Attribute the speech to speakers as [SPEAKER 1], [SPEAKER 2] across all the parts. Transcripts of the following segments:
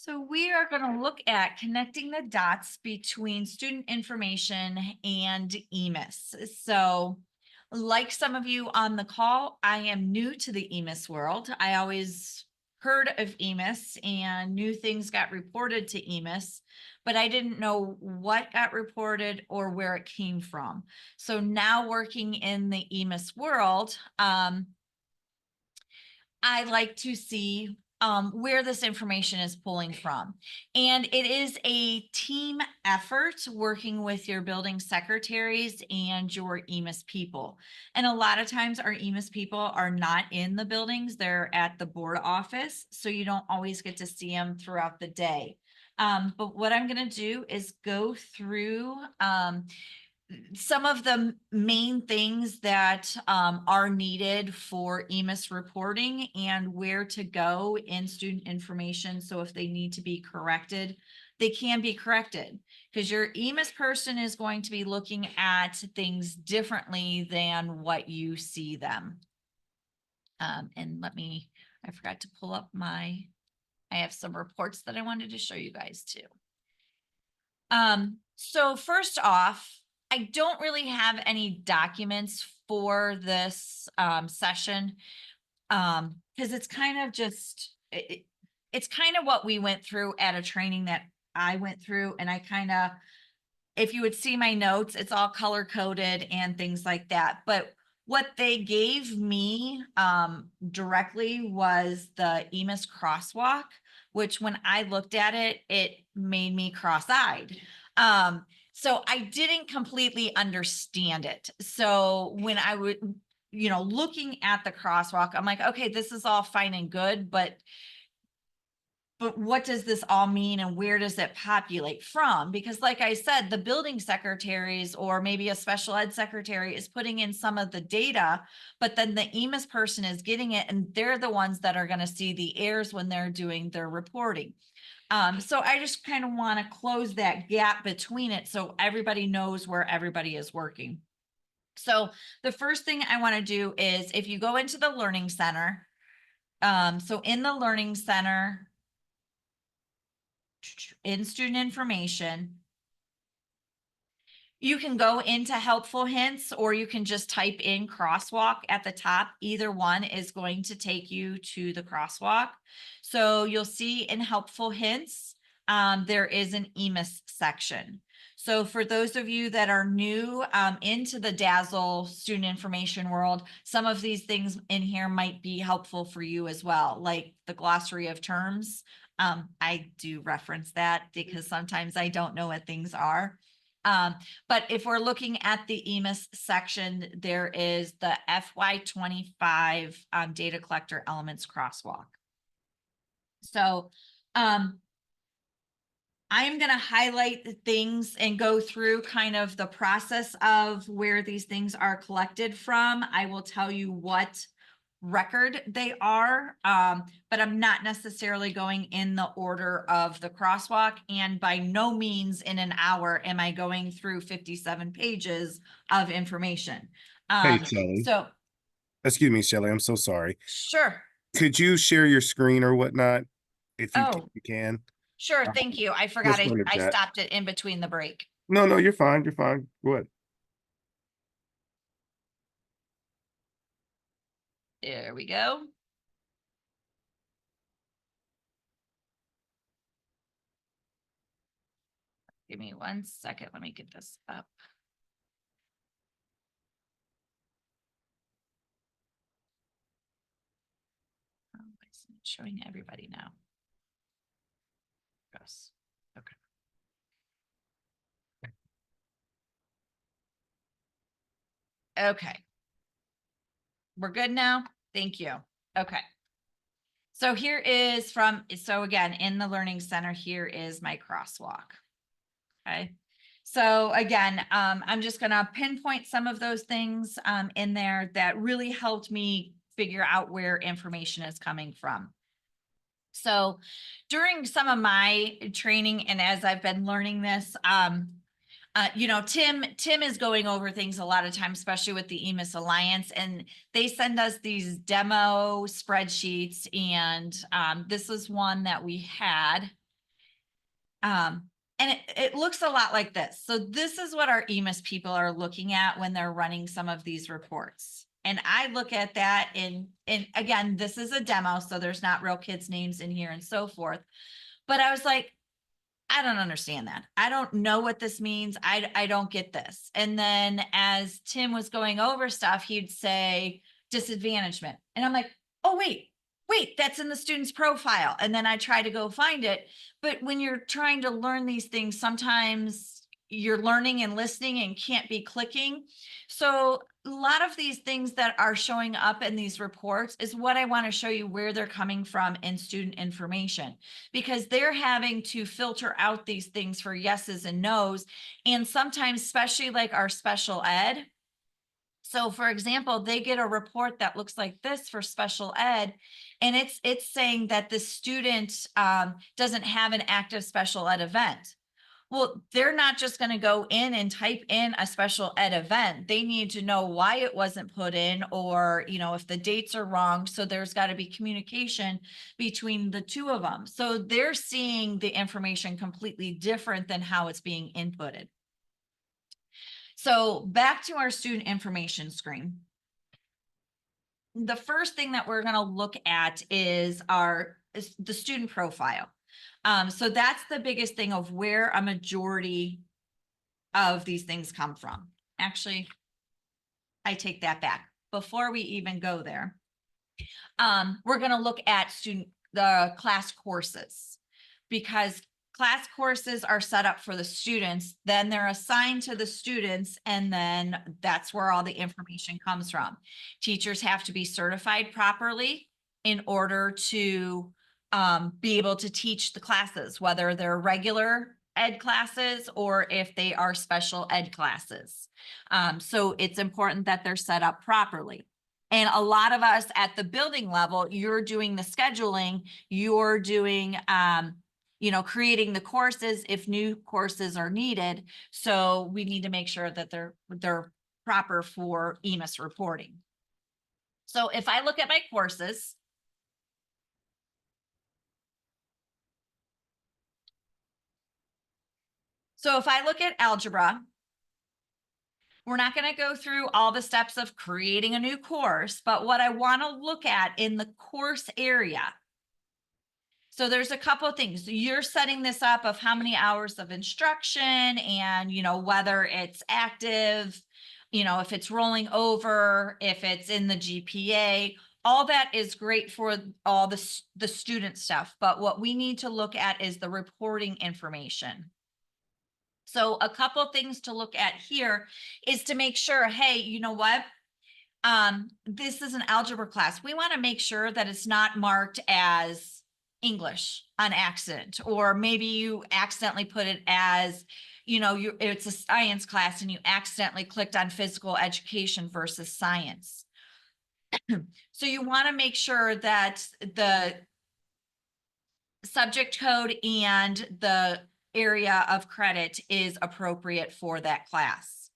[SPEAKER 1] So we are going to look at connecting the dots between student information and EMIS. So like some of you on the call, I am new to the EMIS world. I always heard of EMIS and knew things got reported to EMIS, but I didn't know what got reported or where it came from. So now working in the EMIS world, I like to see where this information is pulling from. And it is a team effort working with your building secretaries and your EMIS people. And a lot of times our EMIS people are not in the buildings, they're at the board office. So you don't always get to see them throughout the day. But what I'm gonna do is go through some of the main things that are needed for EMIS reporting and where to go in student information. So if they need to be corrected, they can be corrected, because your EMIS person is going to be looking at things differently than what you see them. And I forgot to pull up I have some reports that I wanted to show you guys too. So first off, I don't really have any documents for this session because it's kind of just, it's kind of what we went through at a training that I went through. And I kind of, if you would see my notes, it's all color coded and things like that. But what they gave me directly was the EMIS Crosswalk, which when I looked at it, it made me cross-eyed. So I didn't completely understand it. So when I would, looking at the crosswalk, I'm like, okay, this is all fine and good, but what does this all mean and where does it populate from? Because like I said, the building secretaries or maybe a special ed secretary is putting in some of the data, but then the EMIS person is getting it and they're the ones that are going to see the errors when they're doing their reporting. So I just kind of want to close that gap between it so everybody knows where everybody is working. So the first thing I want to do is if you go into the Learning Center, so in the Learning Center, in student information, you can go into helpful hints or you can just type in crosswalk at the top. Either one is going to take you to the crosswalk. So you'll see in helpful hints, there is an EMIS section. So for those of you that are new into the Dazzle student information world, some of these things in here might be helpful for you as well, like the glossary of terms. I do reference that because sometimes I don't know what things are. But if we're looking at the EMIS section, there is the FY25 data collector elements crosswalk. So I'm going to highlight the things and go through kind of the process of where these things are collected from. I will tell you what record they are, but I'm not necessarily going in the order of the crosswalk, and by no means in an hour am I going through 57 pages of information.
[SPEAKER 2] Hey, Shelley.
[SPEAKER 1] So
[SPEAKER 2] excuse me, Shelley, I'm so sorry.
[SPEAKER 1] Sure.
[SPEAKER 2] Could you share your screen or whatnot if you can?
[SPEAKER 1] Sure, thank you. I forgot I
[SPEAKER 2] chat.
[SPEAKER 1] stopped it in between the break.
[SPEAKER 2] No, you're fine. You're fine. Go ahead.
[SPEAKER 1] There we go. Give me 1 second. Let me get this up. Oh, it's showing everybody now. Yes. Okay. Okay. We're good now. Thank you. Okay. So here is so again, in the Learning Center, here is my crosswalk. Okay. So again, I'm just going to pinpoint some of those things in there that really helped me figure out where information is coming from. So during some of my training and as I've been learning this, Tim is going over things a lot of times, especially with the EMIS Alliance, and they send us these demo spreadsheets. And this is one that we had. And it looks a lot like this. So this is what our EMIS people are looking at when they're running some of these reports. And I look at that and again, this is a demo, so there's not real kids' names in here and so forth. But I was like, I don't understand that. I don't know what this means. I don't get this. And then as Tim was going over stuff, he'd say disadvantagement. And I'm like, oh, wait, that's in the student's profile. And then I try to go find it. But when you're trying to learn these things, sometimes you're learning and listening and can't be clicking. So a lot of these things that are showing up in these reports is what I want to show you where they're coming from in student information, because they're having to filter out these things for yeses and nos. And sometimes, especially like our special ed. So for example, they get a report that looks like this for special ed, and it's saying that the student doesn't have an active special ed event. Well, they're not just going to go in and type in a special ed event. They need to know why it wasn't put in, or, you know, if the dates are wrong. So there's got to be communication between the two of them. So they're seeing the information completely different than how it's being inputted. So back to our student information screen. The first thing that we're going to look at is the student profile. So that's the biggest thing of where a majority of these things come from. Actually, I take that back. Before we even go there, we're going to look at the class courses, because class courses are set up for the students, then they're assigned to the students, and then that's where all the information comes from. Teachers have to be certified properly in order to be able to teach the classes, whether they're regular ed classes or if they are special ed classes. So it's important that they're set up properly. And a lot of us at the building level, you're doing the scheduling, you're doing, you know, creating the courses if new courses are needed. So we need to make sure that they're proper for EMIS reporting. So if I look at my courses, so if I look at algebra, we're not going to go through all the steps of creating a new course, but what I want to look at in the course area. So there's a couple of things. You're setting this up of how many hours of instruction, and, you know, whether it's active, you know, if it's rolling over, if it's in the GPA, all that is great for all the student stuff. But what we need to look at is the reporting information. So a couple things to look at here is to make sure, hey, you know what? This is an algebra class. We want to make sure that it's not marked as English on accident, or maybe you accidentally put it as, you know, it's a science class and you accidentally clicked on physical education versus science. So you want to make sure that the subject code and the area of credit is appropriate for that class,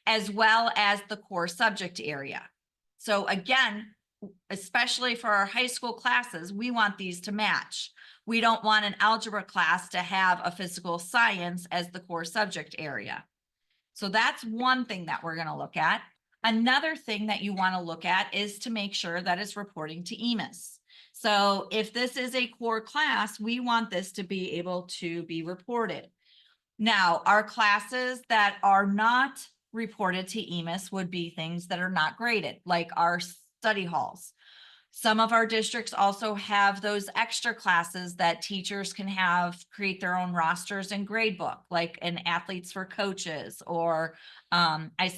[SPEAKER 1] as well as the core subject area. So again, especially for our high school classes, we want these to match. We don't want an algebra class to have a physical science as the core subject area. So that's one thing that we're going to look at. Another thing that you want to look at is to make sure that it's reporting to EMIS. So if this is a core class, we want this to be able to be reported. Now, our classes that are not reported to EMIS would be things that are not graded, like our study halls. Some of our districts also have those extra classes that teachers can create their own rosters and grade book, like an athletes for coaches, or I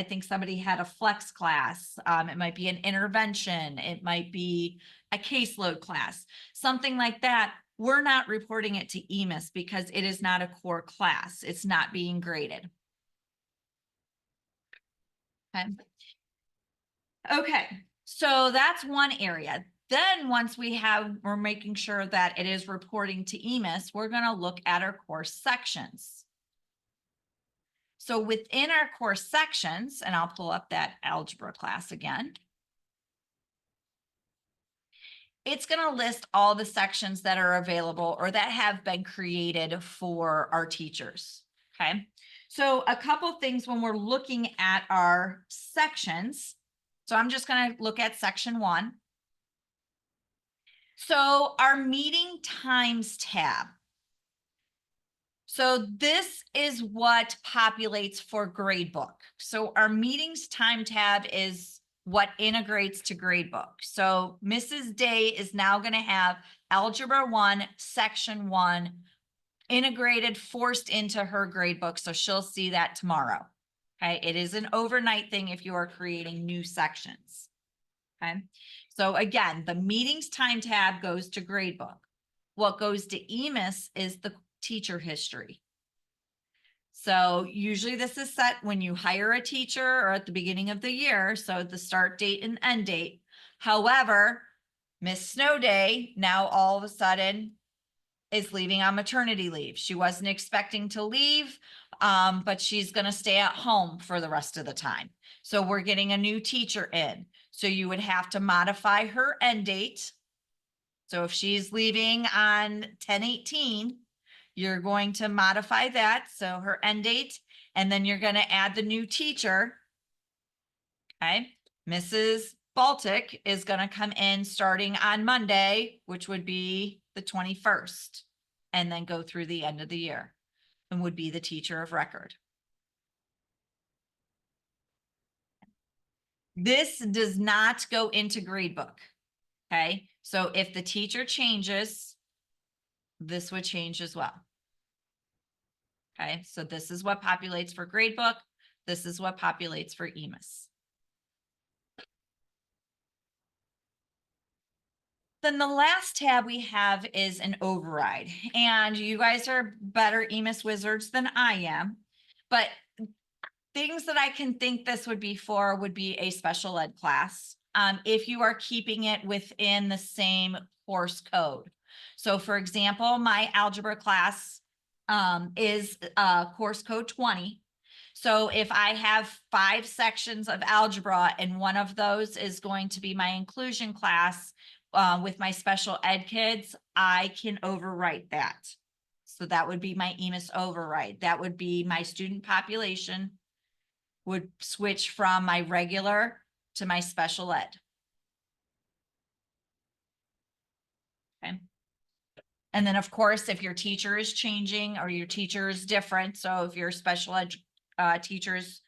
[SPEAKER 1] think somebody had a flex class. It might be an intervention. It might be a caseload class, something like that. We're not reporting it to EMIS because it is not a core class. It's not being graded. Okay, so that's one area. Then once we're making sure that it is reporting to EMIS, we're going to look at our course sections. So within our course sections, and I'll pull up that algebra class again. it's going to list all the sections that are available or that have been created for our teachers. Okay. So a couple things when we're looking at our sections. So I'm just going to look at section 1. So our meeting times tab. So this is what populates for gradebook. So our meetings time tab is what integrates to gradebook. So Mrs. Day is now going to have Algebra 1, Section 1 integrated, forced into her gradebook. So she'll see that tomorrow. Okay. It is an overnight thing if you are creating new sections. Okay. So again, the meetings time tab goes to gradebook. What goes to EMIS is the teacher history. So usually this is set when you hire a teacher or at the beginning of the year. So the start date and end date. However, Miss Snowday now all of a sudden is leaving on maternity leave. She wasn't expecting to leave, but she's going to stay at home for the rest of the time. So we're getting a new teacher in. So you would have to modify her end date. So if she's leaving on 10/18, you're going to modify that. So her end date, and then you're going to add the new teacher. Okay. Mrs. Baltic is going to come in starting on Monday, which would be the 21st, and then go through the end of the year and would be the teacher of record. This does not go into gradebook. Okay. So if the teacher changes, this would change as well. Okay. So this is what populates for gradebook. This is what populates for EMIS. Then the last tab we have is an override, and you guys are better EMIS wizards than I am, but things that I can think this would be for would be a special ed class. If you are keeping it within the same course code. So for example, my algebra class is course code 20. So if I have 5 sections of algebra and one of those is going to be my inclusion class with my special ed kids, I can overwrite that. So that would be my EMIS override. That would be my student population would switch from my regular to my special ed. Okay. And then of course, if your teacher is changing or your teacher is different, so if your special ed teachers,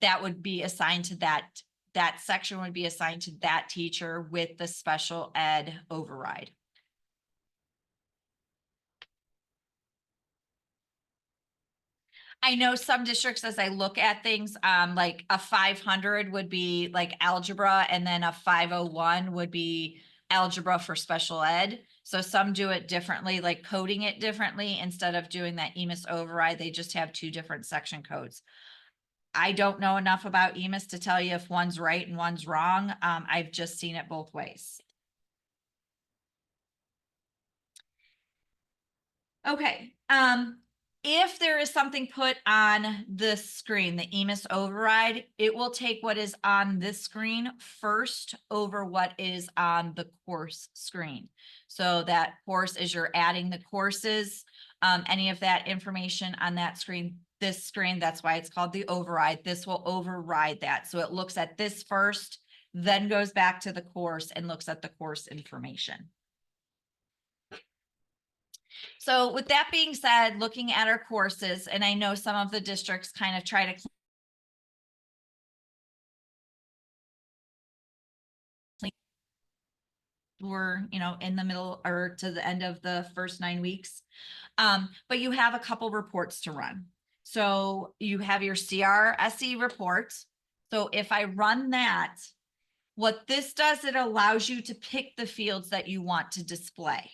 [SPEAKER 1] that would be assigned to that section would be assigned to that teacher with the special ed override. I know some districts, as I look at things, like a 500 would be like algebra, and then a 501 would be algebra for special ed. So some do it differently, like coding it differently. Instead of doing that EMIS override, they just have 2 different section codes. I don't know enough about EMIS to tell you if one's right and one's wrong. I've just seen it both ways. Okay. If there is something put on the screen, the EMIS override, it will take what is on this screen first over what is on the course screen. So that course, as you're adding the courses, any of that information on that screen, this screen, that's why it's called the override. This will override that. So it looks at this first, then goes back to the course and looks at the course information. So with that being said, looking at our courses, and I know some of the districts kind of try to we're, in the middle or to the end of the first 9 weeks. But you have a couple reports to run. So you have your CRSE report. So if I run that, what this does, it allows you to pick the fields that you want to display.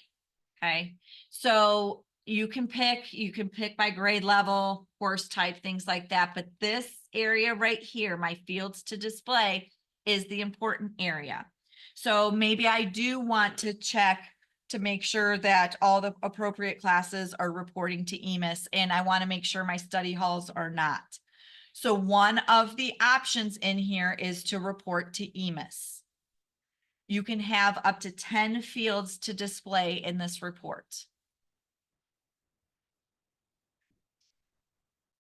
[SPEAKER 1] Okay. So you can pick by grade level, course type, things like that. But this area right here, my fields to display, is the important area. So maybe I do want to check to make sure that all the appropriate classes are reporting to EMIS, and I want to make sure my study halls are not. So one of the options in here is to report to EMIS. You can have up to 10 fields to display in this report.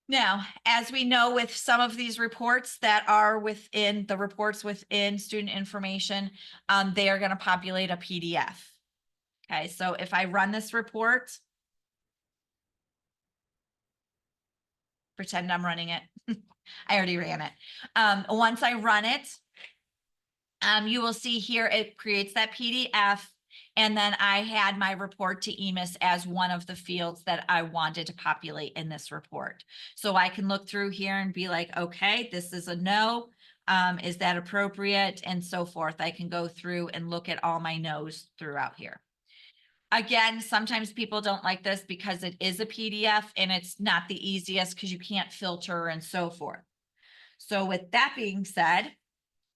[SPEAKER 1] Now, as we know with some of these reports that are within the reports within student information, they are going to populate a PDF. Okay, so if I run this report, pretend I'm running it. I already ran it. Once I run it, you will see here it creates that PDF. And then I had my report to EMIS as one of the fields that I wanted to populate in this report. So I can look through here and be like, okay, this is a no. Is that appropriate? And so forth. I can go through and look at all my no's throughout here. Again, sometimes people don't like this because it is a PDF and it's not the easiest because you can't filter and so forth. So with that being said,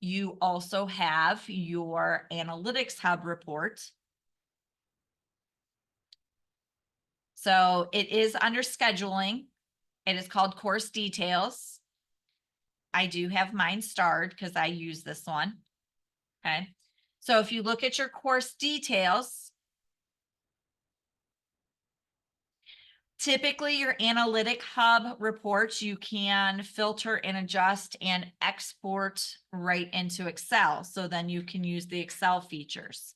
[SPEAKER 1] you also have your Analytics Hub report. So it is under scheduling. It is called Course Details. I do have mine starred because I use this one. Okay. So if you look at your course details, typically your Analytic Hub reports, you can filter and adjust and export right into Excel. So then you can use the Excel features.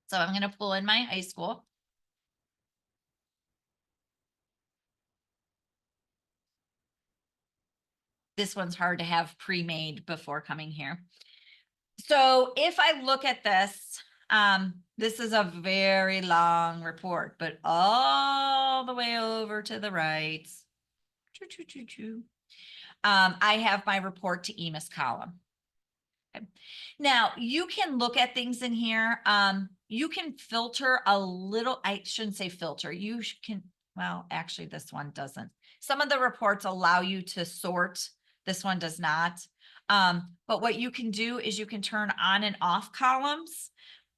[SPEAKER 1] So I'm going to pull in my high school. This one's hard to have pre-made before coming here. So if I look at this, this is a very long report, but all the way over to the right, I have my report to EMIS column. Okay. Now you can look at things in here. You can filter a little, I shouldn't say filter. You can, well, actually this one doesn't. Some of the reports allow you to sort. This one does not. But what you can do is you can turn on and off columns.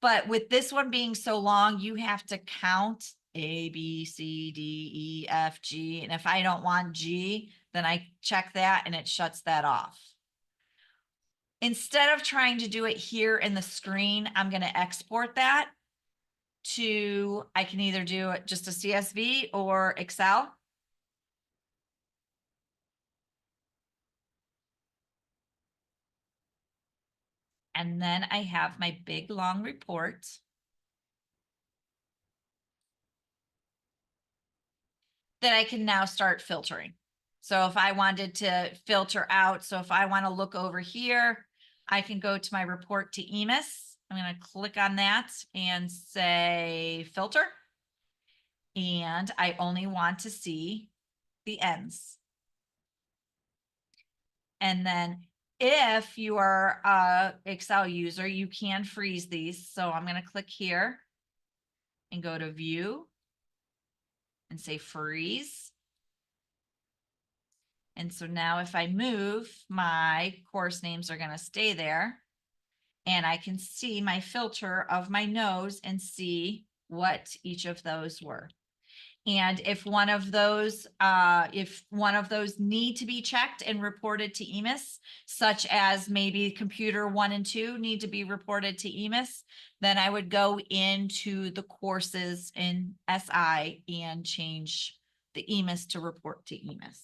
[SPEAKER 1] But with this one being so long, you have to count A, B, C, D, E, F, G. And if I don't want G, then I check that and it shuts that off. Instead of trying to do it here in the screen, I'm going to export that to, I can either do it just a CSV or Excel. And then I have my big long report. That I can now start filtering. So if I wanted to filter out, so if I want to look over here, I can go to my report to EMIS. I'm going to click on that and say filter. And I only want to see the ends. And then if you are a Excel user, you can freeze these. So I'm going to click here and go to view and say freeze. And so now if I move, my course names are going to stay there. And I can see my filter of my no's and see what each of those were. And if one of those need to be checked and reported to EMIS, such as maybe computer 1 and 2 need to be reported to EMIS, then I would go into the courses in SI and change the EMIS to report to EMIS.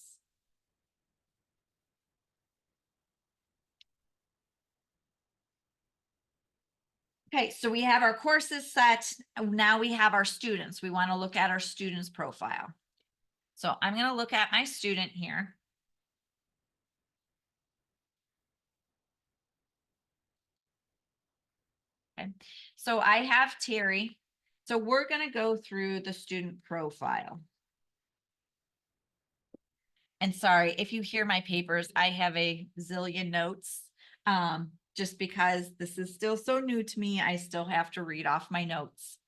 [SPEAKER 1] Okay, so we have our courses set. Now we have our students. We want to look at our students' profile. So I'm going to look at my student here. Okay, so I have Terry. So we're going to go through the student profile. And sorry, if you hear my papers, I have a zillion notes. Just because this is still so new to me, I still have to read off my notes.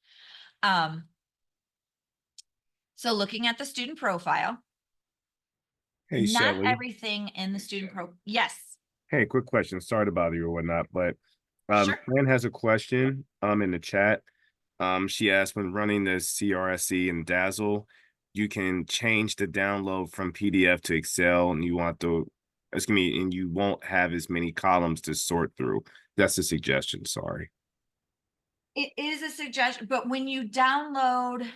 [SPEAKER 1] So looking at the student profile.
[SPEAKER 2] Hey,
[SPEAKER 1] not
[SPEAKER 2] Shelly.
[SPEAKER 1] everything in the student yes.
[SPEAKER 2] Hey, quick question. Sorry to bother you or whatnot, but
[SPEAKER 1] Sure.
[SPEAKER 2] Fran has a question in the chat. She asked, when running the CRSE and Dazzle, you can change the download from PDF to Excel, and you want the and you won't have as many columns to sort through. That's a suggestion, sorry.
[SPEAKER 1] It is a suggestion, but when you download,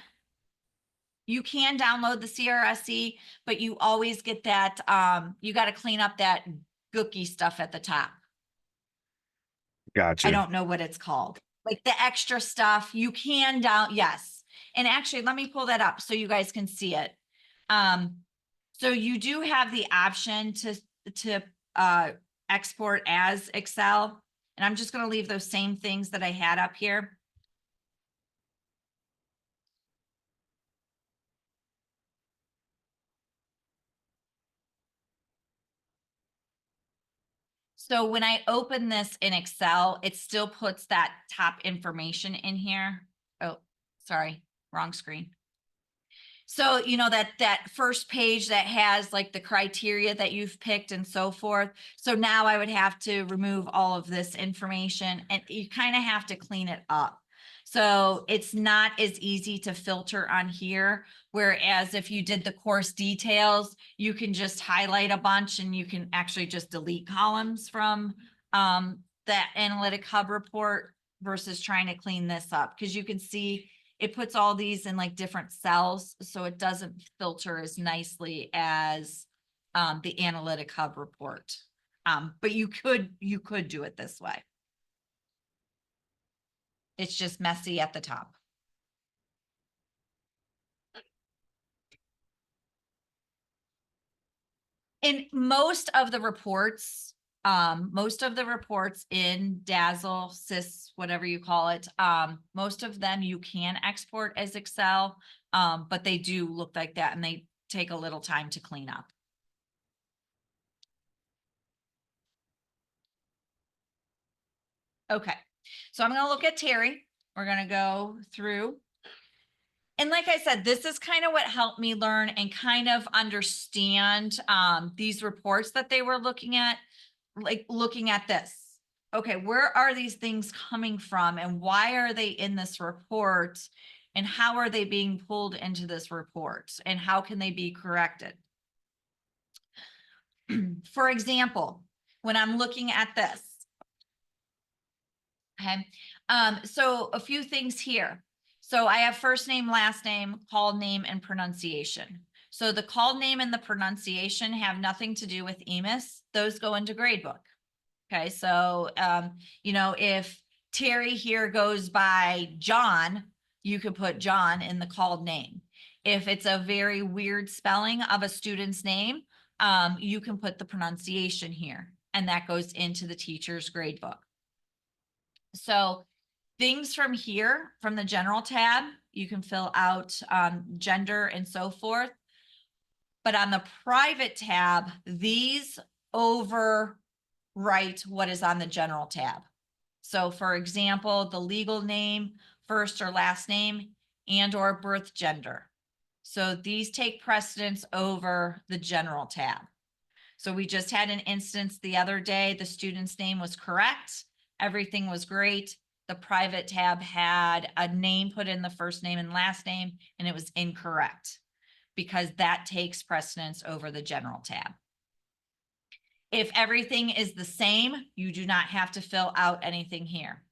[SPEAKER 1] you can download the CRSE, but you always get that, you got to clean up that gooky stuff at the top.
[SPEAKER 2] Gotcha.
[SPEAKER 1] I don't know what it's called. Like the extra stuff you can yes. And actually, let me pull that up so you guys can see it. So you do have the option to export as Excel. And I'm just going to leave those same things that I had up here. So when I open this in Excel, it still puts that top information in here. Oh, sorry, wrong screen. So, you know, that first page that has like the criteria that you've picked and so forth. So now I would have to remove all of this information and you kind of have to clean it up. So it's not as easy to filter on here. Whereas if you did the course details, you can just highlight a bunch and you can actually just delete columns from that Analytic Hub report versus trying to clean this up. Because you can see it puts all these in like different cells, so it doesn't filter as nicely as the Analytic Hub report. But you could do it this way. It's just messy at the top. In most of the reports in Dazzle, SIS, whatever you call it, most of them you can export as Excel, but they do look like that and they take a little time to clean up. Okay, so I'm going to look at Terry. We're going to go through. And like I said, this is kind of what helped me learn and kind of understand these reports that they were looking at, like looking at this. Okay, where are these things coming from and why are they in this report and how are they being pulled into this report and how can they be corrected? For example, when I'm looking at this, okay, so a few things here. So I have first name, last name, called name, and pronunciation. So the called name and the pronunciation have nothing to do with EMIS. Those go into gradebook. Okay, so, you know, if Terry here goes by John, you could put John in the called name. If it's a very weird spelling of a student's name, you can put the pronunciation here, and that goes into the teacher's gradebook. So things from here, from the general tab, you can fill out gender and so forth. But on the private tab, these overwrite what is on the general tab. So for example, the legal name, first or last name, and or birth gender. So these take precedence over the general tab. So we just had an instance the other day, the student's name was correct. Everything was great. The private tab had a name put in the first name and last name, and it was incorrect because that takes precedence over the general tab. If everything is the same, you do not have to fill out anything here.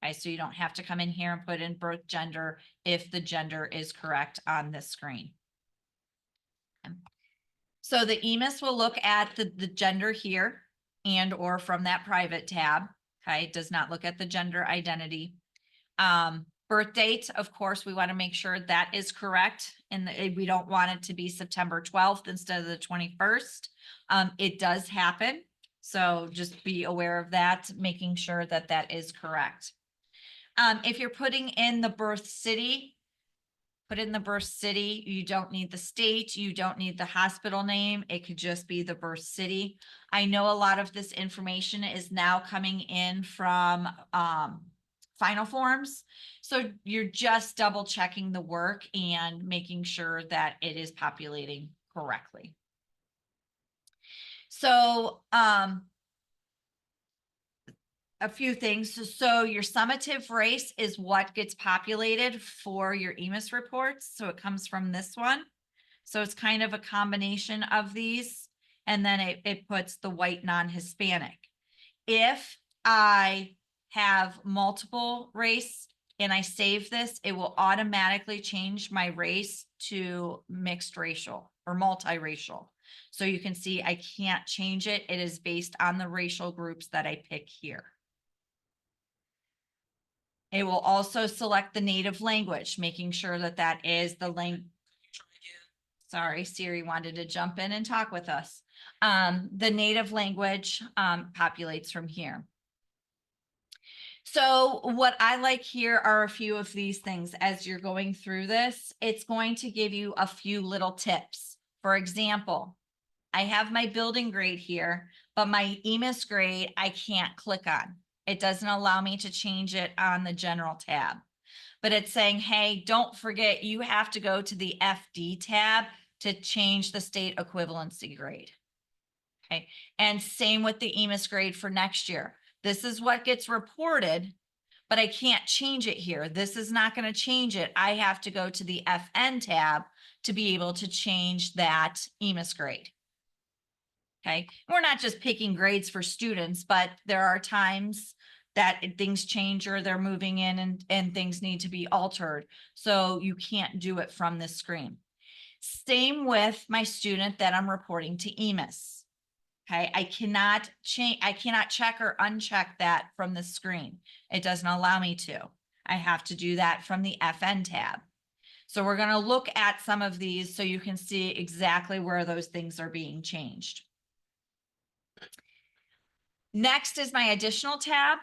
[SPEAKER 1] Okay, so you don't have to come in here and put in birth gender if the gender is correct on this screen. So the EMIS will look at the gender here and or from that private tab. Okay, it does not look at the gender identity. Birth date, of course, we want to make sure that is correct. And we don't want it to be September 12th instead of the 21st. It does happen. So just be aware of that, making sure that that is correct. If you're putting in the birth city, put in the birth city. You don't need the state. You don't need the hospital name. It could just be the birth city. I know a lot of this information is now coming in from final forms. So you're just double checking the work and making sure that it is populating correctly. So a few things. So your summative race is what gets populated for your EMIS reports. So it comes from this one. So it's kind of a combination of these. and then it puts the white non-Hispanic. If I have multiple race and I save this, it will automatically change my race to mixed racial or multiracial. So you can see I can't change it. It is based on the racial groups that I pick here. It will also select the native language, making sure that that is the language. Sorry, Siri wanted to jump in and talk with us. The native language populates from here. So what I like here are a few of these things. As you're going through this, it's going to give you a few little tips. For example, I have my building grade here, but my EMIS grade I can't click on. It doesn't allow me to change it on the general tab. But it's saying, hey, don't forget you have to go to the FD tab to change the state equivalency grade. Okay, and same with the EMIS grade for next year. This is what gets reported, but I can't change it here. This is not going to change it. I have to go to the FN tab to be able to change that EMIS grade. Okay, we're not just picking grades for students, but there are times that things change or they're moving in and things need to be altered. So you can't do it from this screen. Same with my student that I'm reporting to EMIS. Okay, I cannot change, I cannot check or uncheck that from the screen. It doesn't allow me to. I have to do that from the FN tab. So we're going to look at some of these so you can see exactly where those things are being changed. Next is my additional tab.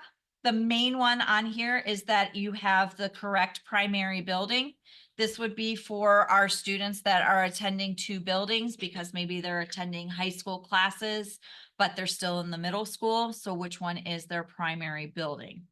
[SPEAKER 1] The main one on here is that you have the correct primary building. This would be for our students that are attending two buildings because maybe they're attending high school classes, but they're still in the middle school. So which one is their primary building?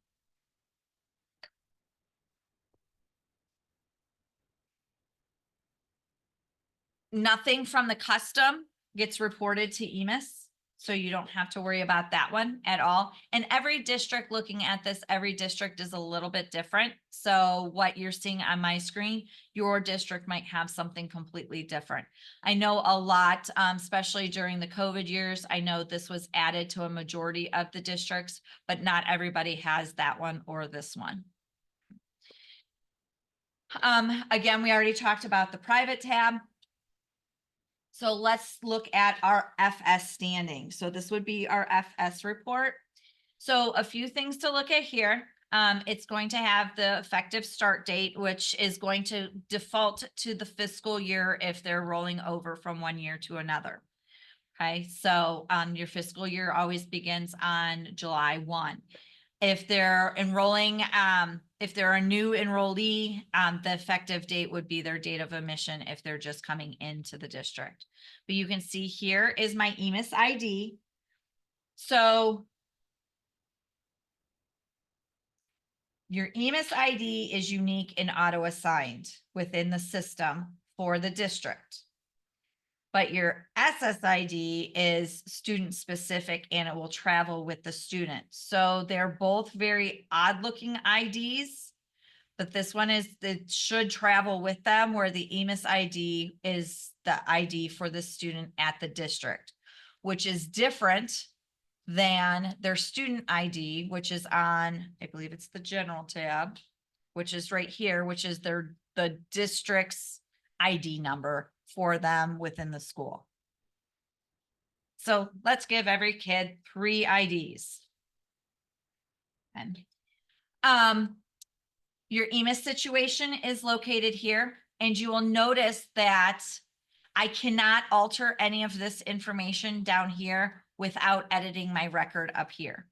[SPEAKER 1] Nothing from the custom gets reported to EMIS. So you don't have to worry about that one at all. And every district looking at this, every district is a little bit different. So what you're seeing on my screen, your district might have something completely different. I know a lot, especially during the COVID years, I know this was added to a majority of the districts, but not everybody has that one or this one. Again, we already talked about the private tab. So let's look at our FS standing. So this would be our FS report. So a few things to look at here. It's going to have the effective start date, which is going to default to the fiscal year if they're rolling over from one year to another. Okay, so your fiscal year always begins on July 1. If they're enrolling, if they're a new enrollee, the effective date would be their date of admission if they're just coming into the district. But you can see here is my EMIS ID. So your EMIS ID is unique and auto-assigned within the system for the district. But your SSID is student specific and it will travel with the student. So they're both very odd looking IDs, but this one is, it should travel with them, where the EMIS ID is the ID for the student at the district, which is different than their student ID, which is on, I believe it's the general tab, which is right here, which is the district's ID number for them within the school. So let's give every kid 3 IDs. And your EMIS situation is located here, and you will notice that I cannot alter any of this information down here without editing my record up here.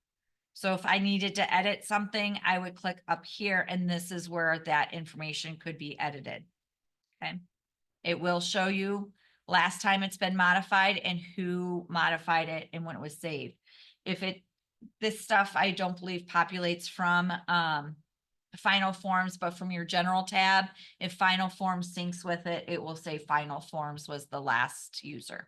[SPEAKER 1] So if I needed to edit something, I would click up here, and this is where that information could be edited. Okay. It will show you last time it's been modified and who modified it and when it was saved. This stuff, I don't believe populates from final forms, but from your general tab, if final forms syncs with it, it will say final forms was the last user.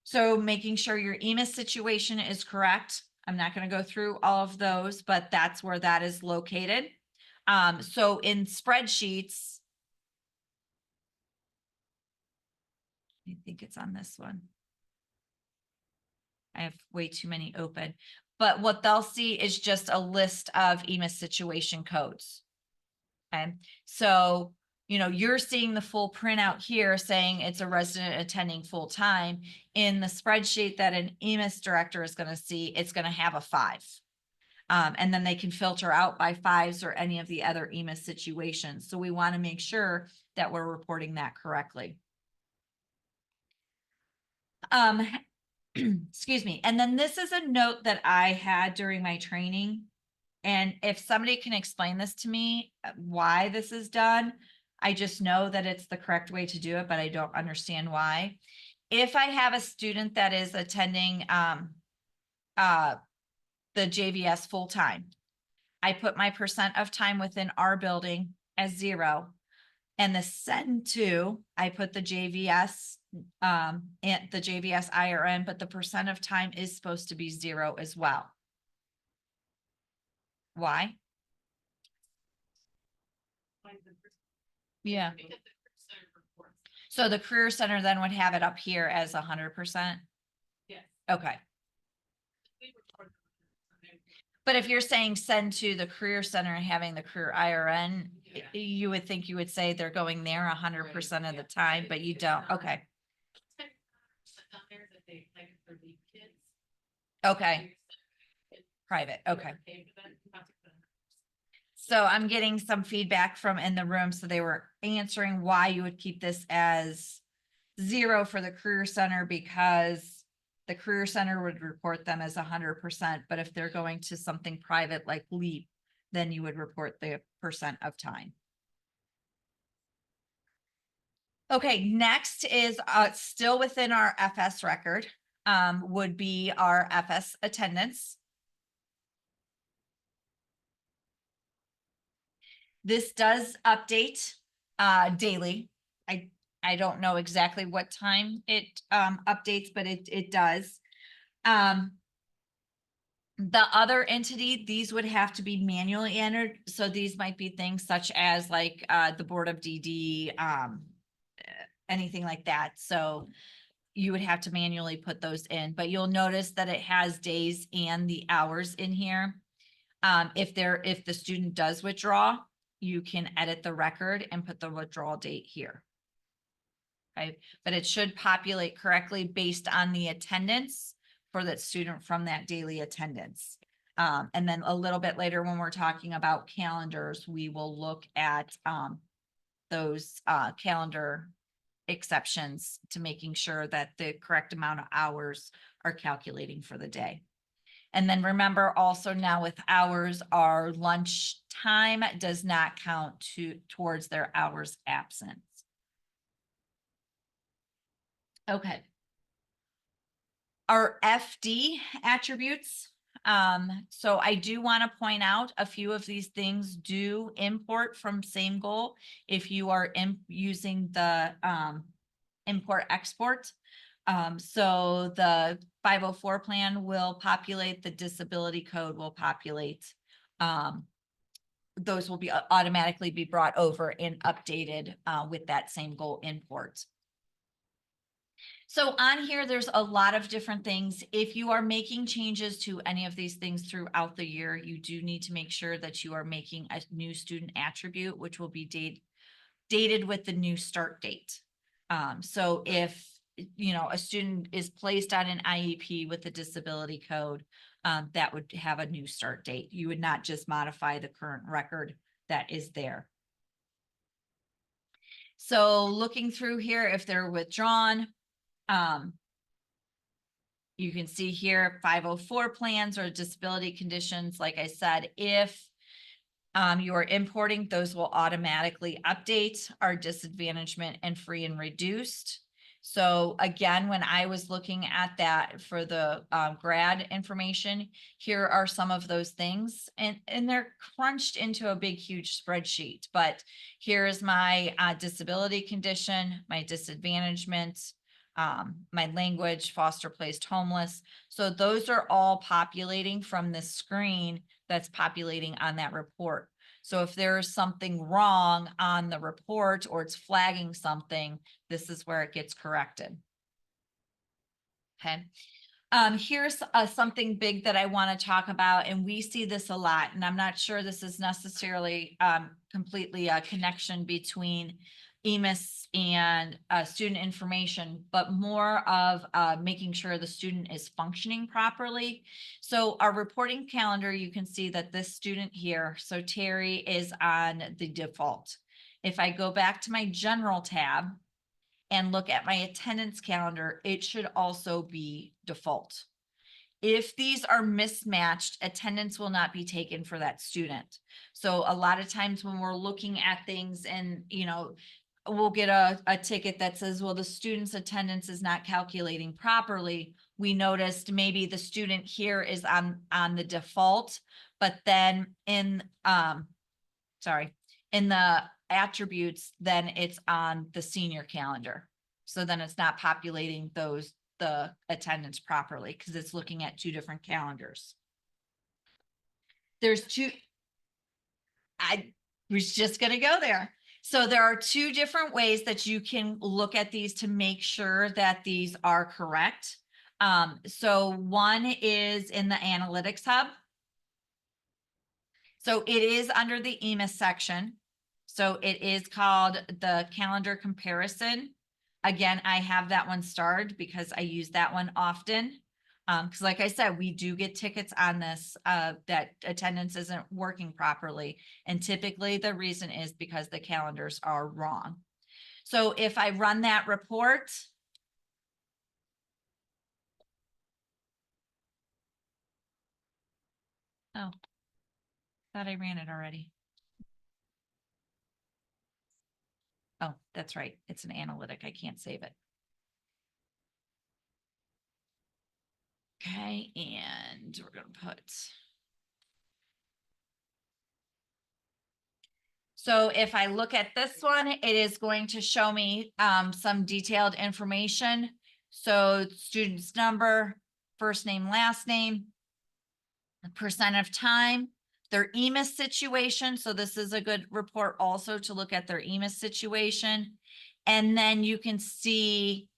[SPEAKER 1] So making sure your EMIS situation is correct. I'm not going to go through all of those, but that's where that is located. So in spreadsheets, I think it's on this one. I have way too many open, but what they'll see is just a list of EMIS situation codes. Okay, so, you know, you're seeing the full printout here saying it's a resident attending full time. In the spreadsheet that an EMIS director is going to see, it's going to have a 5. And then they can filter out by 5s or any of the other EMIS situations. So we want to make sure that we're reporting that correctly. Excuse me. And then this is a note that I had during my training. And if somebody can explain this to me, why this is done, I just know that it's the correct way to do it, but I don't understand why. If I have a student that is attending the JVS full time, I put my percent of time within our building as 0. And the send to, I put the JVS and the JVS IRN, but the percent of time is supposed to be 0 as well. Why? Yeah. So the Career Center then would have it up here as 100%?
[SPEAKER 3] Yes.
[SPEAKER 1] Okay. But if you're saying send to the Career Center and having the Career IRN,
[SPEAKER 3] Yeah.
[SPEAKER 1] you would think you would say they're going there 100% of the time, but you don't. Okay. Okay. Private. Okay. So I'm getting some feedback from in the room. So they were answering why you would keep this as 0 for the Career Center, because the Career Center would report them as 100%. But if they're going to something private like LEAP, then you would report the percent of time. Okay, next is still within our FS record, would be our FS attendance. This does update daily. I don't know exactly what time it updates, but it does. The other entity, these would have to be manually entered. So these might be things such as like the Board of DD, anything like that. So you would have to manually put those in, but you'll notice that it has days and the hours in here. If the student does withdraw, you can edit the record and put the withdrawal date here. Okay, but it should populate correctly based on the attendance for that student from that daily attendance. And then a little bit later, when we're talking about calendars, we will look at those calendar exceptions to making sure that the correct amount of hours are calculating for the day. And then remember also now with hours, our lunch time does not count towards their hours absence. Okay. Our FD attributes. So I do want to point out a few of these things do import from same goal if you are using the import export. So the 504 plan will populate, the disability code will populate. Those will be automatically be brought over and updated with that same goal import. So on here, there's a lot of different things. If you are making changes to any of these things throughout the year, you do need to make sure that you are making a new student attribute, which will be dated with the new start date. So if, you know, a student is placed on an IEP with the disability code, that would have a new start date. You would not just modify the current record that is there. So looking through here, if they're withdrawn, you can see here 504 plans or disability conditions. Like I said, if you are importing, those will automatically update our disadvantagement and free and reduced. So again, when I was looking at that for the grad information, here are some of those things, and they're crunched into a big, huge spreadsheet. But here is my disability condition, my disadvantagement, my language, foster placed homeless. So those are all populating from the screen that's populating on that report. So if there's something wrong on the report or it's flagging something, this is where it gets corrected. Okay. Here's something big that I want to talk about, and we see this a lot, and I'm not sure this is necessarily completely a connection between EMIS and student information, but more of making sure the student is functioning properly. So our reporting calendar, you can see that this student here, so Terry, is on the default. If I go back to my general tab and look at my attendance calendar, it should also be default. If these are mismatched, attendance will not be taken for that student. So a lot of times when we're looking at things and, you know, we'll get a ticket that says, well, the student's attendance is not calculating properly. We noticed maybe the student here is on the default, but then in the attributes, then it's on the senior calendar. So then it's not populating the attendance properly because it's looking at two different calendars. I was just going to go there. So there are two different ways that you can look at these to make sure that these are correct. So one is in the analytics hub. So it is under the EMIS section. So it is called the calendar comparison. Again, I have that one starred because I use that one often. Because like I said, we do get tickets on this that attendance isn't working properly. And typically the reason is because the calendars are wrong. So if I run that report, oh, thought I ran it already. Oh, that's right. It's an analytic. I can't save it. Okay, and we're going to put. So if I look at this one, it is going to show me some detailed information. So student's number, first name, last name, the percent of time, their EMIS situation. So this is a good report also to look at their EMIS situation. And then you can see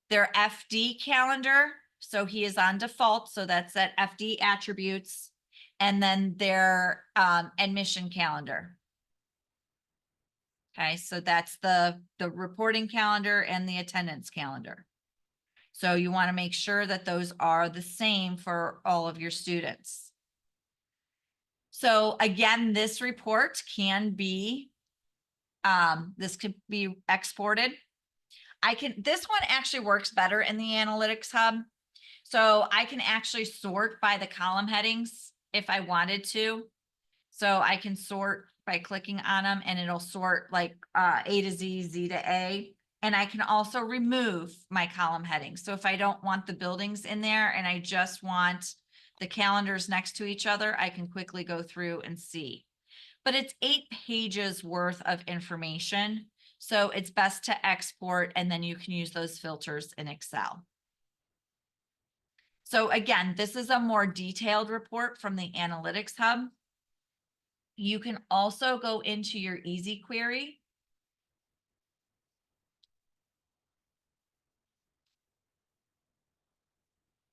[SPEAKER 1] their FD calendar. So he is on default. So that's that FD attributes. And then their admission calendar. Okay, so that's the reporting calendar and the attendance calendar. So you want to make sure that those are the same for all of your students. So again, this report can be, this could be exported. This one actually works better in the analytics hub. So I can actually sort by the column headings if I wanted to. So I can sort by clicking on them and it'll sort like A to Z, Z to A. And I can also remove my column headings. So if I don't want the buildings in there and I just want the calendars next to each other, I can quickly go through and see. But it's 8 pages worth of information. So it's best to export and then you can use those filters in Excel. So again, this is a more detailed report from the Analytics Hub. You can also go into your easy query.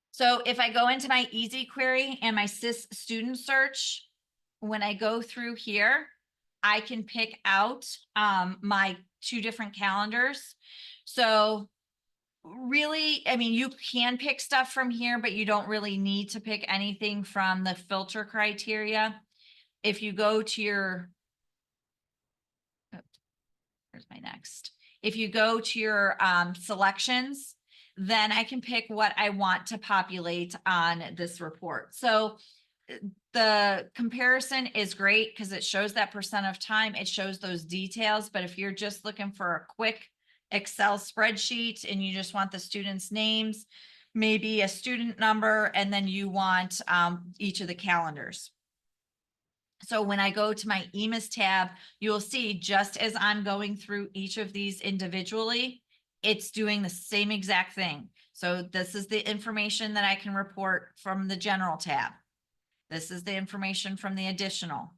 [SPEAKER 1] So if I go into my easy query and my SIS student search, when I go through here, I can pick out my 2 different calendars. So really, I mean, you can pick stuff from here, but you don't really need to pick anything from the filter criteria. If you go to your, where's my next? If you go to your selections, then I can pick what I want to populate on this report. So the comparison is great because it shows that percent of time, it shows those details. But if you're just looking for a quick Excel spreadsheet and you just want the students' names, maybe a student number, and then you want each of the calendars. So when I go to my EMIS tab, you'll see just as I'm going through each of these individually, it's doing the same exact thing. So this is the information that I can report from the general tab. This is the information from the additional.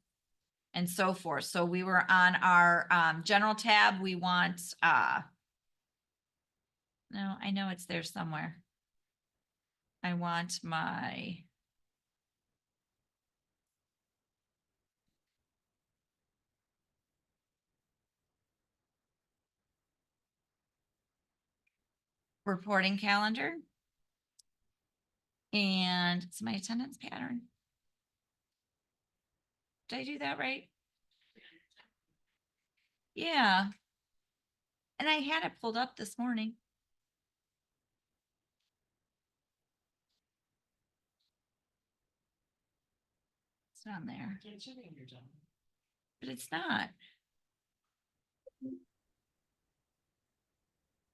[SPEAKER 1] and so forth. So we were on our general tab. We want no, I know it's there somewhere. I want my reporting calendar. And it's my attendance pattern. Did I do that right? Yeah. And I had it pulled up this morning. It's not there. But it's not.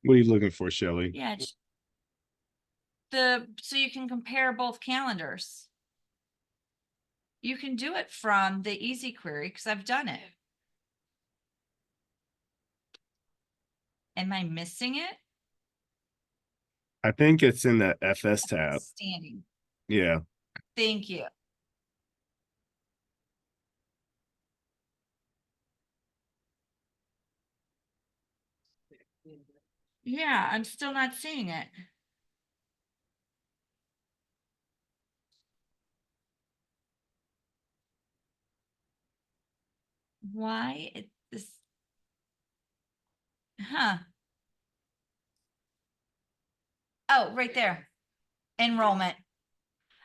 [SPEAKER 2] What are you looking for, Shelley?
[SPEAKER 1] Yeah. So you can compare both calendars. You can do it from the easy query because I've done it. Am I missing it?
[SPEAKER 2] I think it's in the FS tab.
[SPEAKER 1] Standing.
[SPEAKER 2] Yeah.
[SPEAKER 1] Thank you. Yeah, I'm still not seeing it. Why this? Huh. Oh, right there. Enrollment.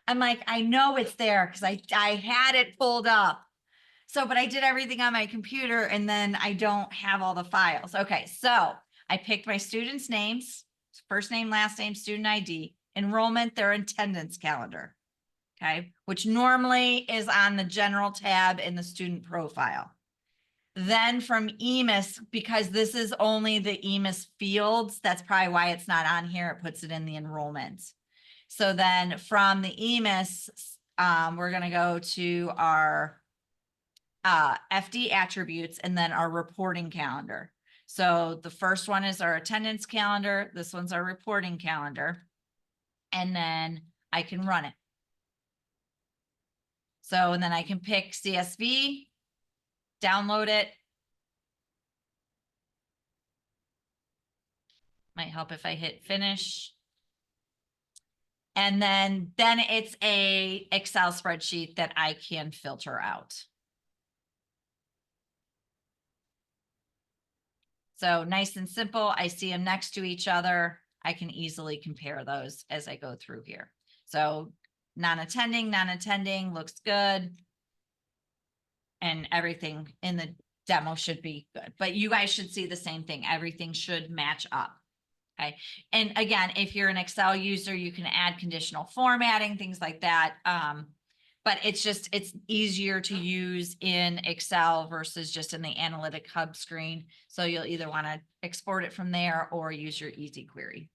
[SPEAKER 1] I'm like, I know it's there because I had it pulled up. So, but I did everything on my computer and then I don't have all the files. Okay, so I picked my students' names, first name, last name, student ID, enrollment, their attendance calendar. Okay, which normally is on the general tab in the student profile. Then from EMIS, because this is only the EMIS fields, that's probably why it's not on here. It puts it in the enrollment. So then from the EMIS, we're going to go to our FD attributes and then our reporting calendar. So the first one is our attendance calendar. This one's our reporting calendar. And then I can run it. So, and then I can pick CSV, download it. Might help if I hit finish. And then it's a Excel spreadsheet that I can filter out. So nice and simple. I see them next to each other. I can easily compare those as I go through here. So non-attending looks good. And everything in the demo should be good, but you guys should see the same thing. Everything should match up. Okay. And again, if you're an Excel user, you can add conditional formatting, things like that. But it's easier to use in Excel versus just in the analytic hub screen. So you'll either want to export it from there or use your easy query.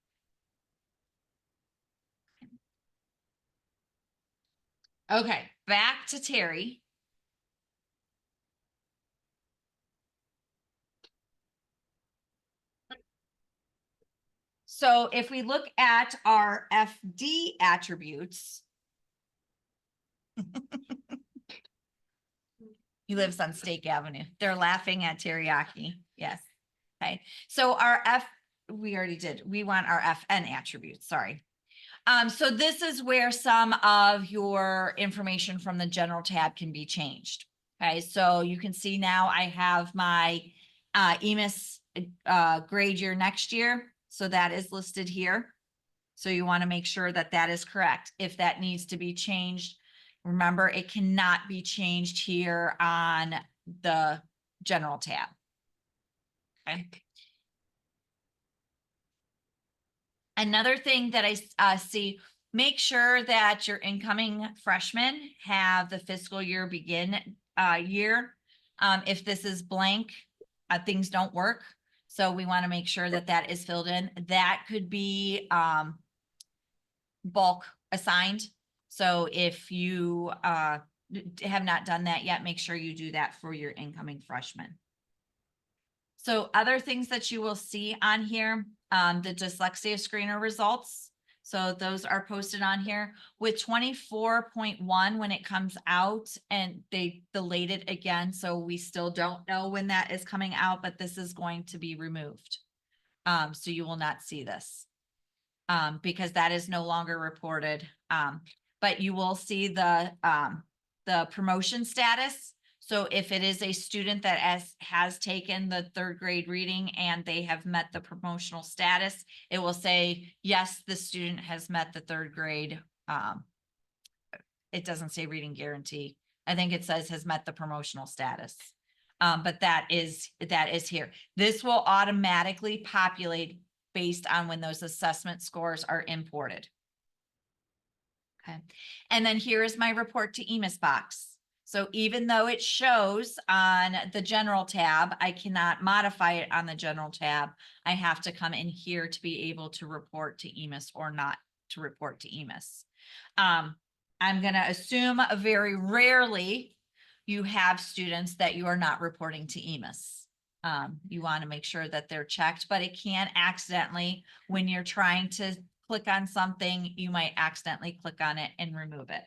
[SPEAKER 1] Okay, back to Terry. So if we look at our FD attributes, he lives on Stake Avenue. They're laughing at teriyaki. Yes. Okay. So we already did. We want our FN attributes. Sorry. So this is where some of your information from the general tab can be changed. Okay. So you can see now I have my EMIS grade year next year. So that is listed here. So you want to make sure that that is correct. If that needs to be changed, remember it cannot be changed here on the general tab. Okay. Another thing that I see, make sure that your incoming freshmen have the fiscal year begin year. If this is blank, things don't work. So we want to make sure that that is filled in. That could be bulk assigned. So if you have not done that yet, make sure you do that for your incoming freshmen. So other things that you will see on here, the dyslexia screener results. So those are posted on here with 24.1 when it comes out, and they delayed it again. So we still don't know when that is coming out, but this is going to be removed. So you will not see this. Because that is no longer reported. But you will see the promotion status. So if it is a student that has taken the 3rd grade reading and they have met the promotional status, it will say, yes, the student has met the 3rd grade. It doesn't say reading guarantee. I think it says has met the promotional status. But that is here. This will automatically populate based on when those assessment scores are imported. Okay. And then here is my report to EMIS box. So even though it shows on the general tab, I cannot modify it on the general tab. I have to come in here to be able to report to EMIS or not to report to EMIS. I'm going to assume very rarely you have students that you are not reporting to EMIS. You want to make sure that they're checked, but it can accidentally, when you're trying to click on something, you might accidentally click on it and remove it.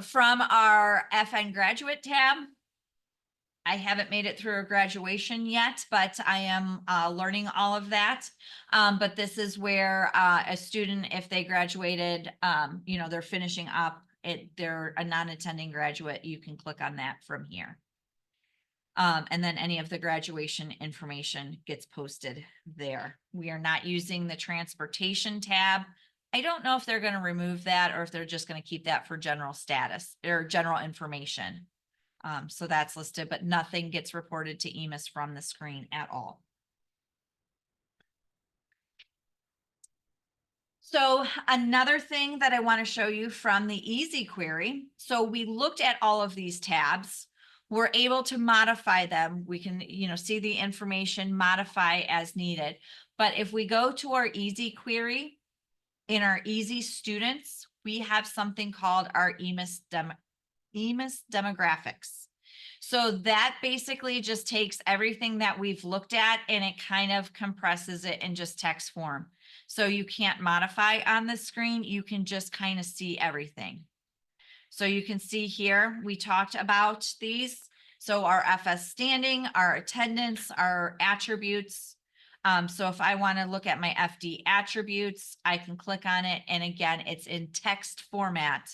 [SPEAKER 1] From our FN graduate tab, I haven't made it through a graduation yet, but I am learning all of that. But this is where a student, if they graduated, you know, they're finishing up, they're a non-attending graduate, you can click on that from here. And then any of the graduation information gets posted there. We are not using the transportation tab. I don't know if they're going to remove that or if they're just going to keep that for general status or general information. So that's listed, but nothing gets reported to EMIS from the screen at all. So another thing that I want to show you from the easy query. So we looked at all of these tabs. We're able to modify them. We can, you know, see the information, modify as needed. But if we go to our easy query in our easy students, we have something called our EMIS demographics. So that basically just takes everything that we've looked at and it kind of compresses it in just text form. So you can't modify on the screen. You can just kind of see everything. So you can see here, we talked about these. So our FS standing, our attendance, our attributes. So if I want to look at my FD attributes, I can click on it. And again, it's in text format.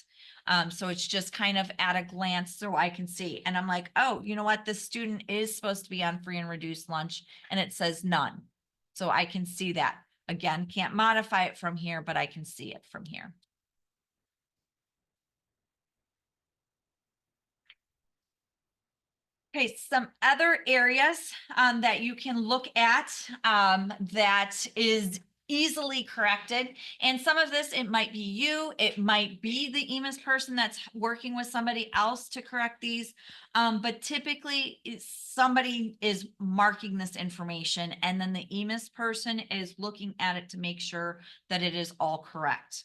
[SPEAKER 1] So it's just kind of at a glance so I can see. And I'm like, oh, you know what? This student is supposed to be on free and reduced lunch and it says none. So I can see that. Again, can't modify it from here, but I can see it from here. Okay, some other areas that you can look at that is easily corrected. And some of this, it might be you, it might be the EMIS person that's working with somebody else to correct these. But typically somebody is marking this information and then the EMIS person is looking at it to make sure that it is all correct.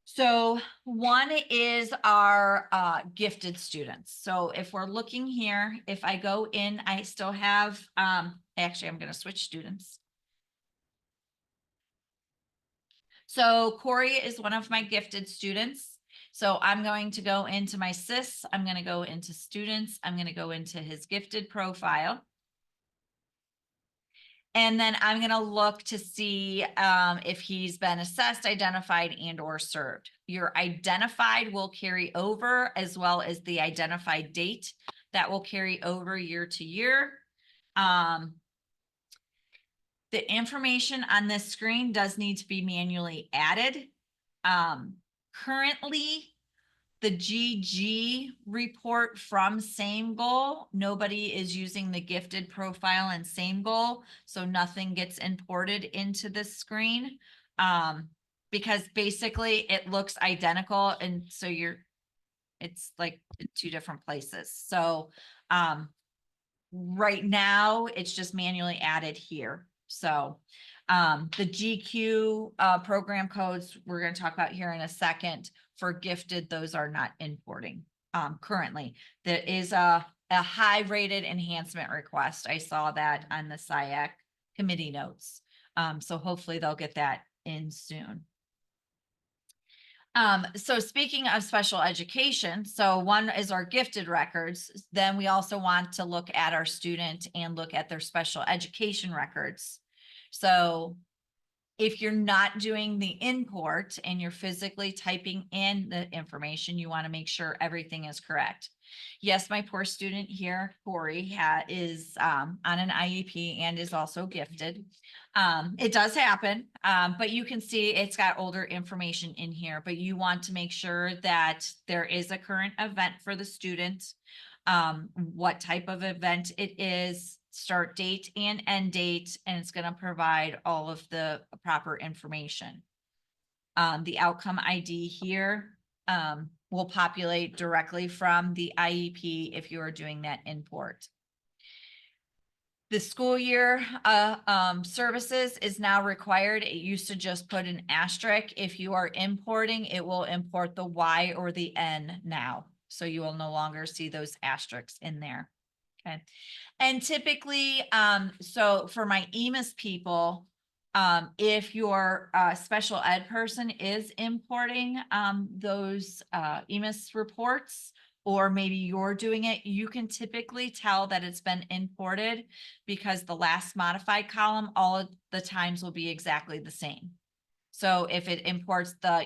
[SPEAKER 1] So one is our gifted students. So if we're looking here, if I go in, I still have, actually, I'm going to switch students. So Corey is one of my gifted students. So I'm going to go into my SIS. I'm going to go into students. I'm going to go into his gifted profile. And then I'm going to look to see if he's been assessed, identified, and or served. Your identified will carry over as well as the identified date that will carry over year to year. The information on this screen does need to be manually added. Currently, the GG report from Same Goal, nobody is using the gifted profile in Same Goal, so nothing gets imported into this screen because basically it looks identical, and so it's like in 2 different places. So right now it's just manually added here. So the GQ program codes we're going to talk about here in a second. For gifted, those are not importing currently. There is a a high rated enhancement request. I saw that on the SIAC committee notes. So hopefully they'll get that in soon. So speaking of special education, so one is our gifted records. Then we also want to look at our student and look at their special education records. So if you're not doing the import and you're physically typing in the information, you want to make sure everything is correct. Yes, my poor student here, Corey, is on an IEP and is also gifted. It does happen, but you can see it's got older information in here, but you want to make sure that there is a current event for the student, what type of event it is, start date and end date, and it's going to provide all of the proper information. The outcome ID here will populate directly from the IEP if you are doing that import. The school year services is now required. It used to just put an asterisk. If you are importing, it will import the Y or the N now. So you will no longer see those asterisks in there. Okay. And typically, so for my EMIS people, if your special ed person is importing those EMIS reports, or maybe you're doing it, you can typically tell that it's been imported because the last modified column, all of the times will be exactly the same. So if it imports the,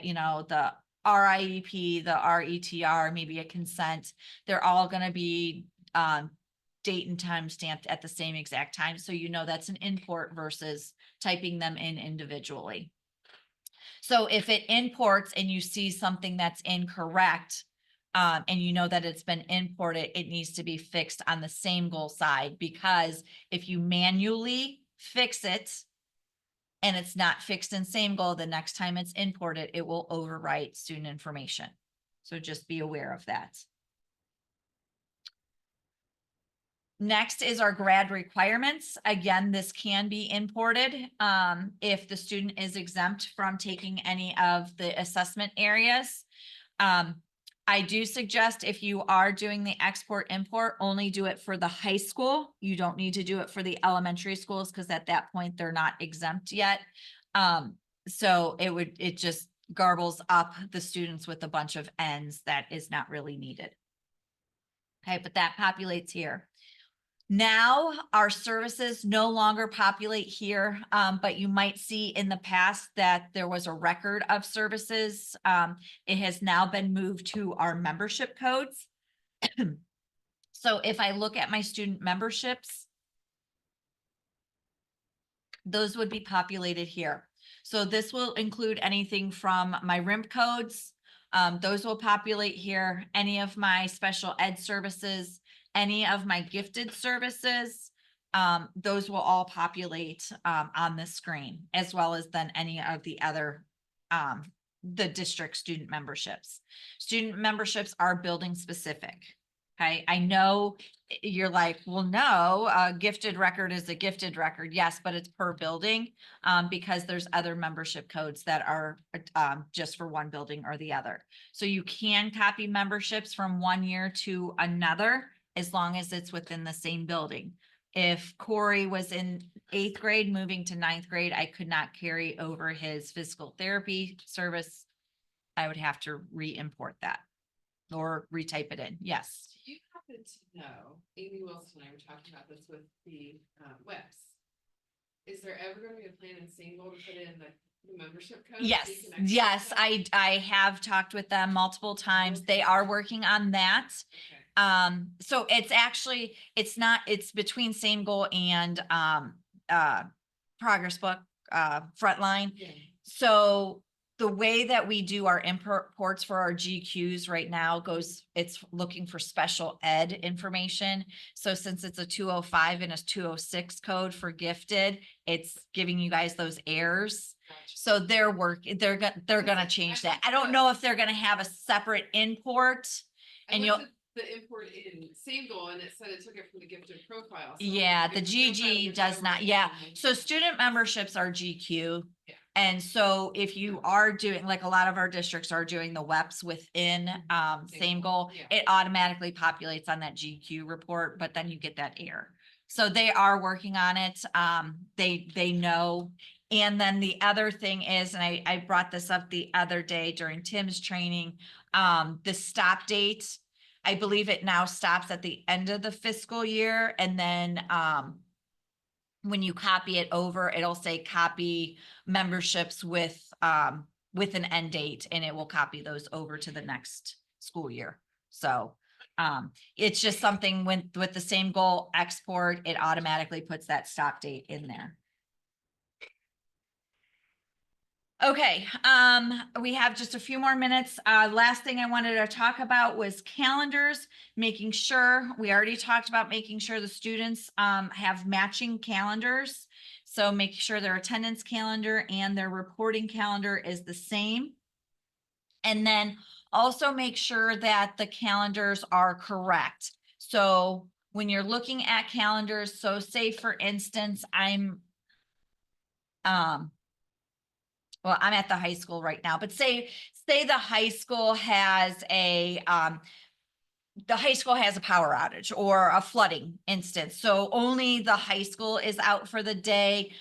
[SPEAKER 1] the RIEP, the RETR, maybe a consent, they're all going to be date and time stamped at the same exact time. So you know that's an import versus typing them in individually. So if it imports and you see something that's incorrect, and you know that it's been imported, it needs to be fixed on the same goal side, because if you manually fix it and it's not fixed in same goal, the next time it's imported, it will overwrite student information. So just be aware of that. Next is our grad requirements. Again, this can be imported if the student is exempt from taking any of the assessment areas. I do suggest if you are doing the export import, only do it for the high school. You don't need to do it for the elementary schools because at that point they're not exempt yet. So it just garbles up the students with a bunch of N's that is not really needed. Okay, but that populates here. Now our services no longer populate here, but you might see in the past that there was a record of services. It has now been moved to our membership codes. So if I look at my student memberships, those would be populated here. So this will include anything from my RIMP codes. Those will populate here. Any of my special ed services, any of my gifted services, those will all populate on the screen, as well as then any of the other, the district student memberships. Student memberships are building specific. Okay, I know you're like, well, no, a gifted record is a gifted record. Yes, but it's per building because there's other membership codes that are just for one building or the other. So you can copy memberships from one year to another as long as it's within the same building. If Corey was in 8th grade, moving to 9th grade, I could not carry over his physical therapy service. I would have to re-import that or retype it in. Yes.
[SPEAKER 3] Do you happen to know, Amy Wilson and I were talking about this with the webs. Is there ever going to be a plan in single to put in the membership code?
[SPEAKER 1] Yes,
[SPEAKER 3] So you can
[SPEAKER 1] yes,
[SPEAKER 3] access
[SPEAKER 1] I have talked with them multiple times. They are working on that.
[SPEAKER 3] that? Okay.
[SPEAKER 1] So it's actually, it's between same goal and progress book, frontline.
[SPEAKER 3] Yeah.
[SPEAKER 1] So the way that we do our imports for our GQs right now it's looking for special ed information. So since it's a 205 and a 206 code for gifted, it's giving you guys those errors.
[SPEAKER 3] Gotcha.
[SPEAKER 1] So they're gonna change that. I don't know if they're gonna have a separate import. And
[SPEAKER 3] I
[SPEAKER 1] you'll,
[SPEAKER 3] looked at the import in same goal and it said it took it from the gifted profile. So
[SPEAKER 1] yeah, the
[SPEAKER 3] gifted profile
[SPEAKER 1] GG
[SPEAKER 3] would
[SPEAKER 1] does
[SPEAKER 3] go
[SPEAKER 1] not,
[SPEAKER 3] right
[SPEAKER 1] yeah.
[SPEAKER 3] in.
[SPEAKER 1] So student memberships are GQ.
[SPEAKER 3] Yeah.
[SPEAKER 1] And so if you are doing, like a lot of our districts are doing the WEPs within same goal,
[SPEAKER 3] Yeah.
[SPEAKER 1] it automatically populates on that GQ report, but then you get that error. So they are working on it. They know. And then the other thing is, and I brought this up the other day during Tim's training, the stop date. I believe it now stops at the end of the fiscal year, and then when you copy it over, it'll say copy memberships with an end date, and it will copy those over to the next school year. So it's just something with the same goal export, it automatically puts that stop date in there. Okay, we have just a few more minutes. Last thing I wanted to talk about was calendars, making sure, we already talked about making sure the students have matching calendars. So make sure their attendance calendar and their reporting calendar is the same. And then also make sure that the calendars are correct. So when you're looking at calendars, so say for instance, I'm at the high school right now, but say the high school has a power outage or a flooding instance. So only the high school is out for the day.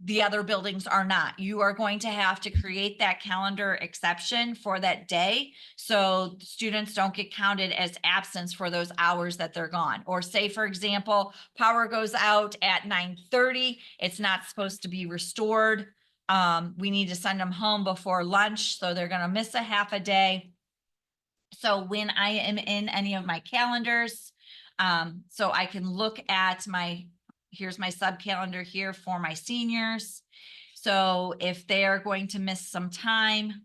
[SPEAKER 1] The other buildings are not. You are going to have to create that calendar exception for that day, so students don't get counted as absence for those hours that they're gone. Or say, for example, power goes out at 9:30. It's not supposed to be restored. We need to send them home before lunch, so they're going to miss a half a day. So when I am in any of my calendars, so I can look at here's my sub calendar here for my seniors. So if they are going to miss some time,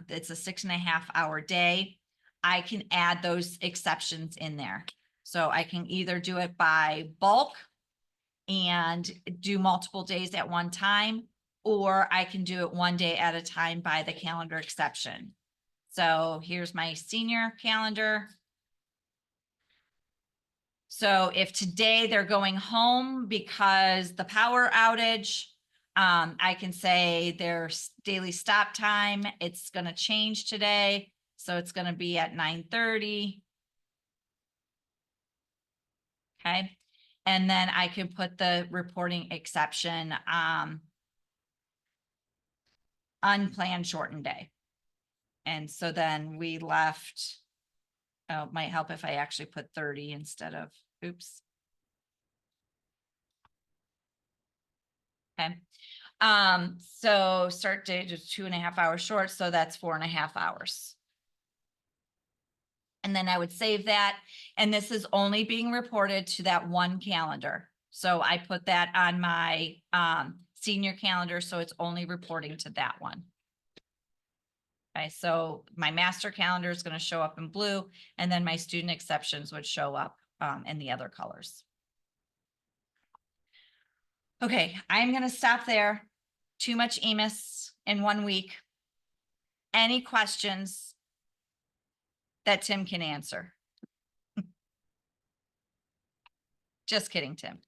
[SPEAKER 1] it's a 6.5 hour day, I can add those exceptions in there. So I can either do it by bulk and do multiple days at one time, or I can do it one day at a time by the calendar exception. So here's my senior calendar. So if today they're going home because the power outage, I can say their daily stop time, it's going to change today. So it's going to be at 9:30. Okay. And then I can put the reporting exception, unplanned shortened day. And so then we left, oh, it might help if I actually put 30 instead of, oops. Okay. So start date is 2.5 hours short. So that's 4.5 hours. And then I would save that. And this is only being reported to that one calendar. So I put that on my senior calendar. So it's only reporting to that one. Okay, so my master calendar is going to show up in blue, and then my student exceptions would show up in the other colors. Okay, I'm going to stop there. Too much EMIS in 1 week. Any questions that Tim can answer? Just kidding, Tim.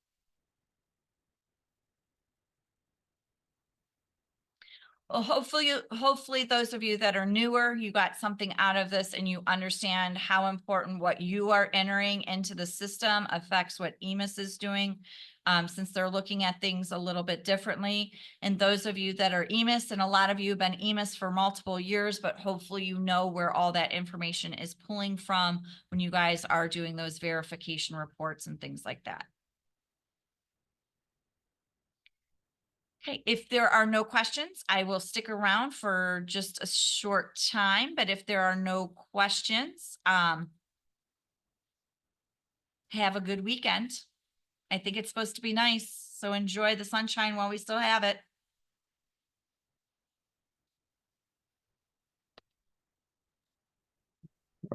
[SPEAKER 1] Well, hopefully those of you that are newer, you got something out of this and you understand how important what you are entering into the system affects what EMIS is doing, since they're looking at things a little bit differently. And those of you that are EMIS, and a lot of you have been EMIS for multiple years, but hopefully you know where all that information is pulling from when you guys are doing those verification reports and things like that. Okay, if there are no questions, I will stick around for just a short time, but if there are no questions, have a good weekend. I think it's supposed to be nice, so enjoy the sunshine while we still have it.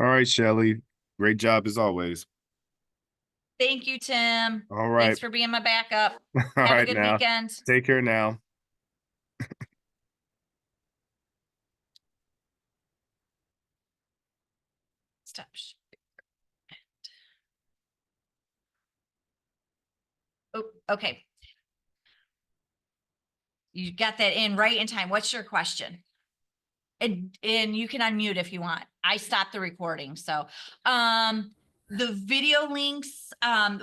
[SPEAKER 2] All right, Shelley. Great job as always.
[SPEAKER 1] Thank you, Tim.
[SPEAKER 2] All right.
[SPEAKER 1] Thanks for being my backup.
[SPEAKER 2] All
[SPEAKER 1] Have a
[SPEAKER 2] right
[SPEAKER 1] good
[SPEAKER 2] now.
[SPEAKER 1] weekend.
[SPEAKER 2] Take care now.
[SPEAKER 1] Stop. Oh, okay. You got that in right in time. What's your question? And you can unmute if you want. I stopped the recording, so, the video links,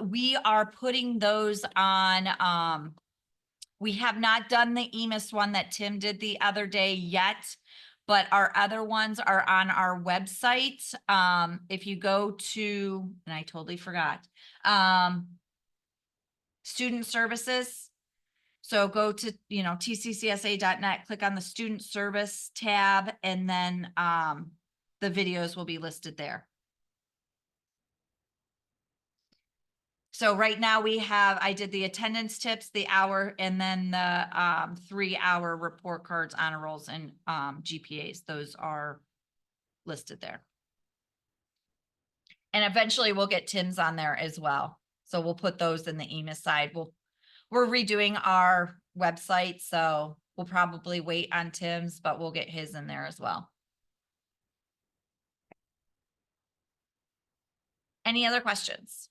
[SPEAKER 1] we are putting those on, we have not done the EMIS one that Tim did the other day yet, but our other ones are on our website. If you go to, and I totally forgot, student services. So go to, tccsa.net, click on the student service tab, and then, the videos will be listed there. So right now I did the attendance tips, the hour, and then the 3-hour report cards, honor rolls, and GPAs. Those are listed there. And eventually we'll get Tim's on there as well. So we'll put those in the EMIS side. We're redoing our website, so we'll probably wait on Tim's, but we'll get his in there as well. Any other questions?